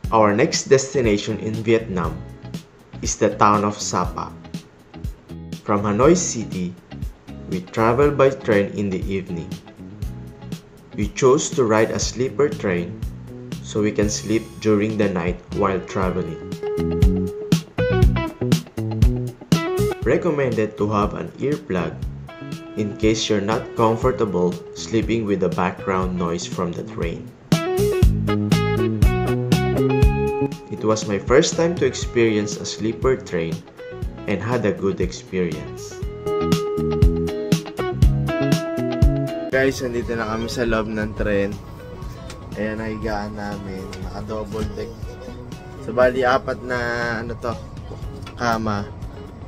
Our next destination in Vietnam is the town of Sapa. From Hanoi City, we travel by train in the evening. We chose to ride a sleeper train so we can sleep during the night while traveling. Recommended to have an earplug in case you're not comfortable sleeping with the background noise from the train. It was my first time to experience a sleeper train and had a good experience. Guys, andito na kami sa loob ng tren. Ayan, nahigaan namin. Naka-double deck. So, bali, 4 na, kama.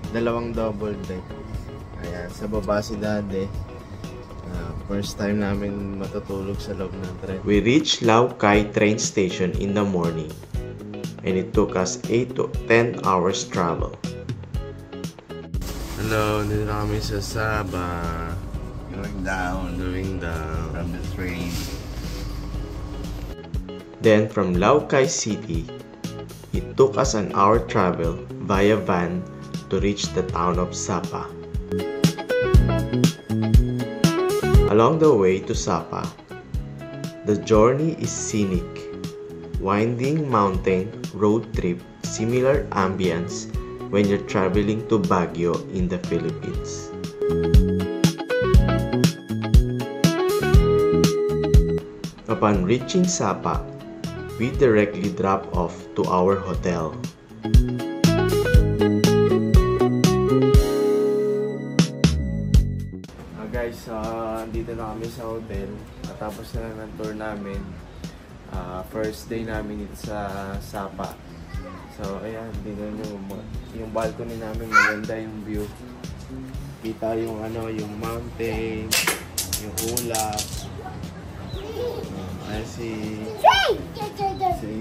2 double deck. Ayan, sa baba si Daddy. First time namin matutulog sa loob ng tren. We reached Lao Cai train station in the morning. And it took us 8 to 10 hours travel. Hello, dito na kami sa Saba. Going down from the train. Then from Lao Cai City, it took us an hour travel via van to reach the town of Sapa. Along the way to Sapa, the journey is scenic, winding mountain road trip, similar ambience when you're traveling to Baguio in the Philippines. Upon reaching Sapa, we directly drop off to our hotel. Guys, dito na kami sa hotel. Natapos na ng tour namin. First day namin dito sa Sapa. So, ayan, dito yung balcony namin, maganda yung view. Kita yung yung mountain, yung ulap. Ayan si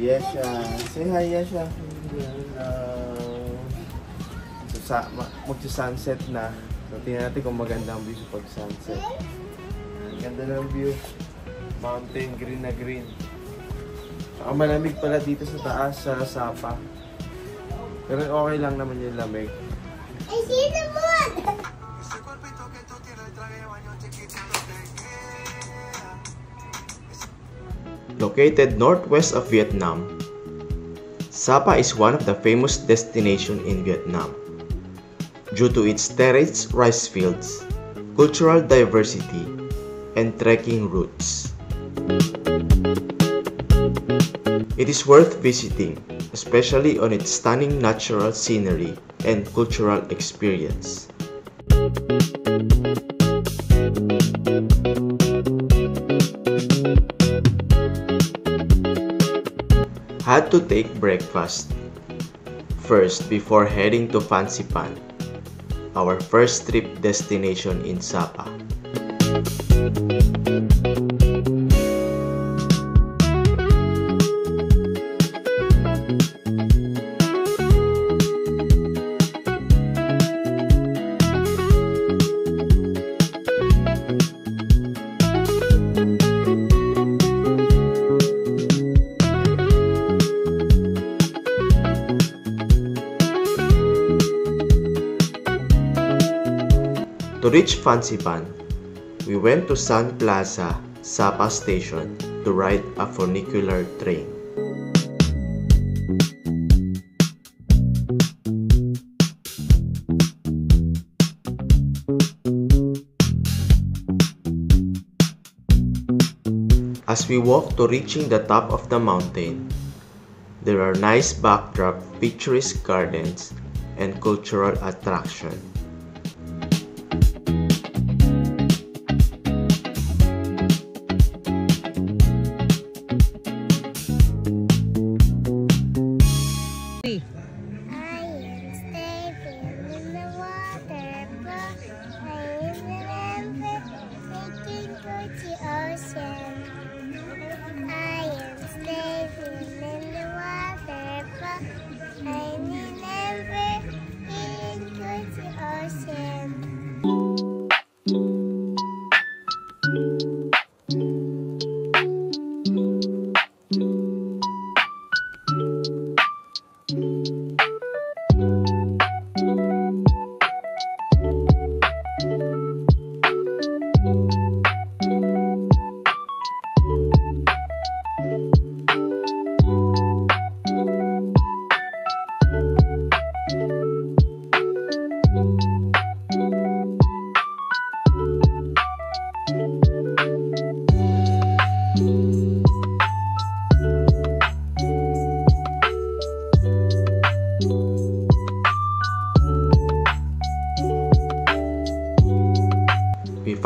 Yesha. Say hi, Yesha. So, magsa-sunset na. So, tingnan natin kung maganda ang view sa pag-sunset. Ganda ng view. Mountain, green na green. Saka malamig pala dito sa taas, sa Sapa. Pero okay lang naman yung lamig. I see the moon! Located northwest of Vietnam, Sapa is one of the famous destinations in Vietnam due to its terraced rice fields, cultural diversity, and trekking routes. It is worth visiting, especially on its stunning natural scenery and cultural experience. Had to take breakfast first before heading to Fancy Pan, our first trip destination in Sapa. To reach Fancy Pan, we went to Sun Plaza, Sapa Station to ride a funicular train. As we walk to reaching the top of the mountain, there are nice backdrop, picturesque gardens, and cultural attraction.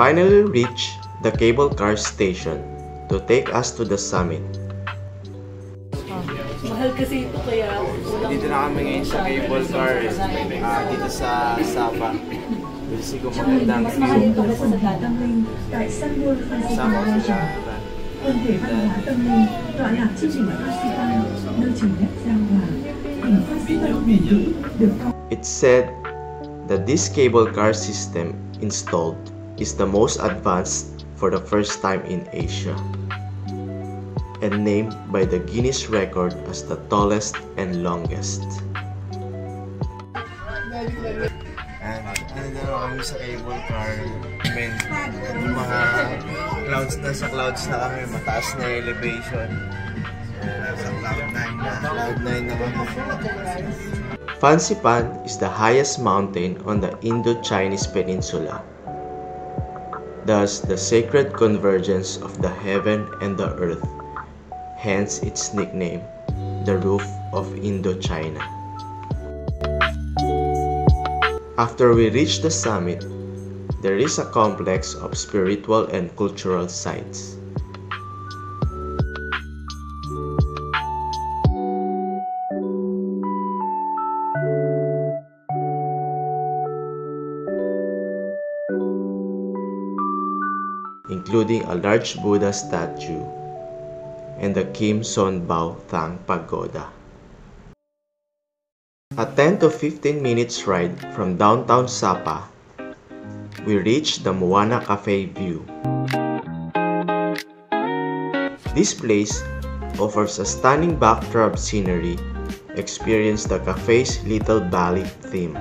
finally reached the cable car station to take us to the summit. Mahal kasi ito kaya Dito na kami ngayon sa cable car, dito sa Sapa. Kasi kung magandang view. Sama ko siya. It's said that this cable car system installed is the most advanced for the first time in Asia, and named by the Guinness record as the tallest and longest. Ano na kami sa cable car, yung mga clouds na kami, mataas na elevation. Sa cloud 9 na. Cloud 9 na kami. Fansipan is the highest mountain on the Indo-Chinese peninsula. Thus, the sacred convergence of the heaven and the earth, hence its nickname, the roof of Indochina. After we reach the summit, there is a complex of spiritual and cultural sites. Including a large Buddha statue and the Kim Son Bao Thang Pagoda. A 10 to 15 minutes ride from downtown Sapa, we reach the Moana Cafe View. This place offers a stunning backdrop scenery. Experience the cafe's Little Valley theme.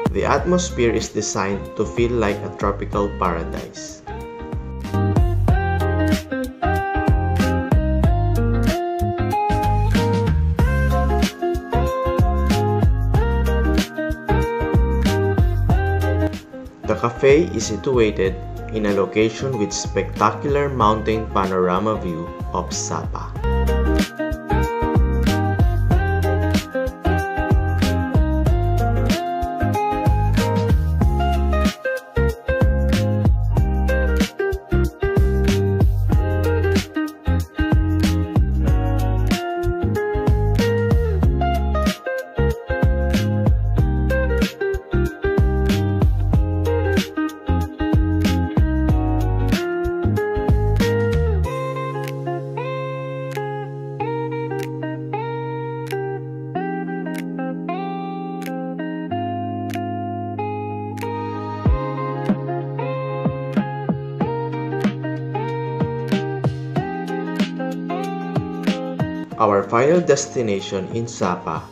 The atmosphere is designed to feel like a tropical paradise. The cafe is situated in a location with spectacular mountain panorama view of Sapa. Our final destination in Sapa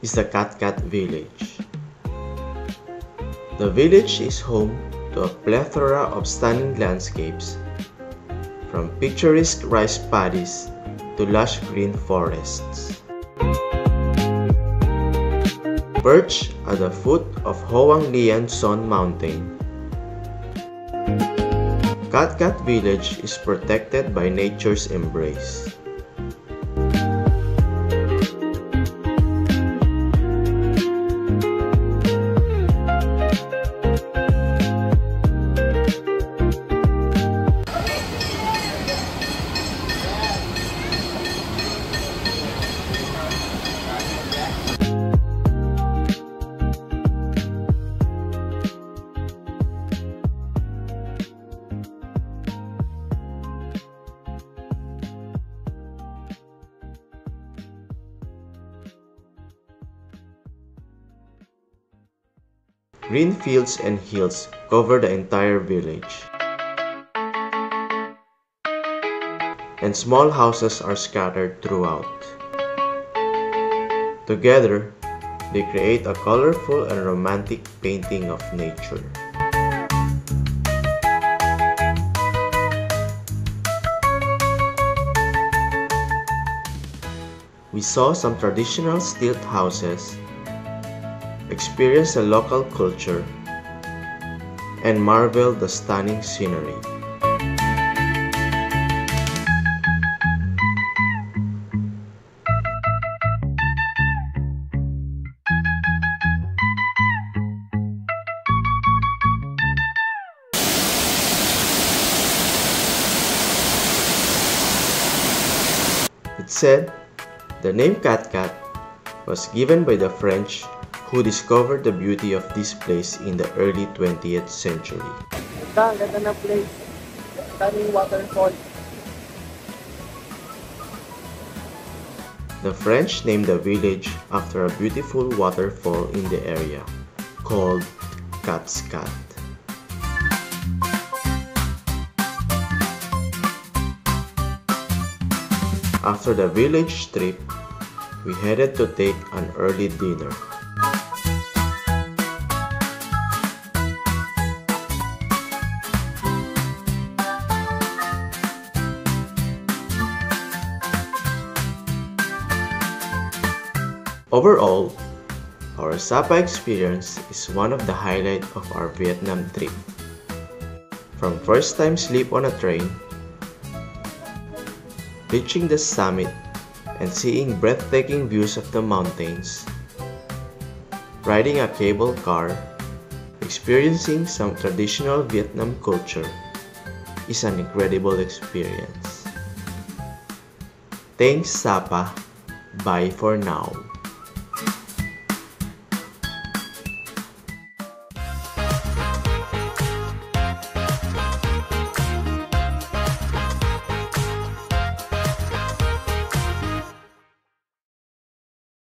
is the Katkat village. The village is home to a plethora of stunning landscapes, from picturesque rice paddies to lush green forests. Perched at the foot of Hoang Lian Son Mountain, Katkat village is protected by nature's embrace. Green fields and hills cover the entire village, and small houses are scattered throughout. Together, they create a colorful and romantic painting of nature. We saw some traditional stilt houses, experienced the local culture, and marveled the stunning scenery. It's said the name Katkat was given by the French who discovered the beauty of this place in the early 20th century. Ganda na place. Daming waterfall. The French named the village after a beautiful waterfall in the area called Katskat. After the village trip, we headed to take an early dinner. Overall, our Sapa experience is one of the highlights of our Vietnam trip. From first time sleep on a train, reaching the summit and seeing breathtaking views of the mountains, riding a cable car, experiencing some traditional Vietnam culture is an incredible experience. Thanks Sapa, bye for now.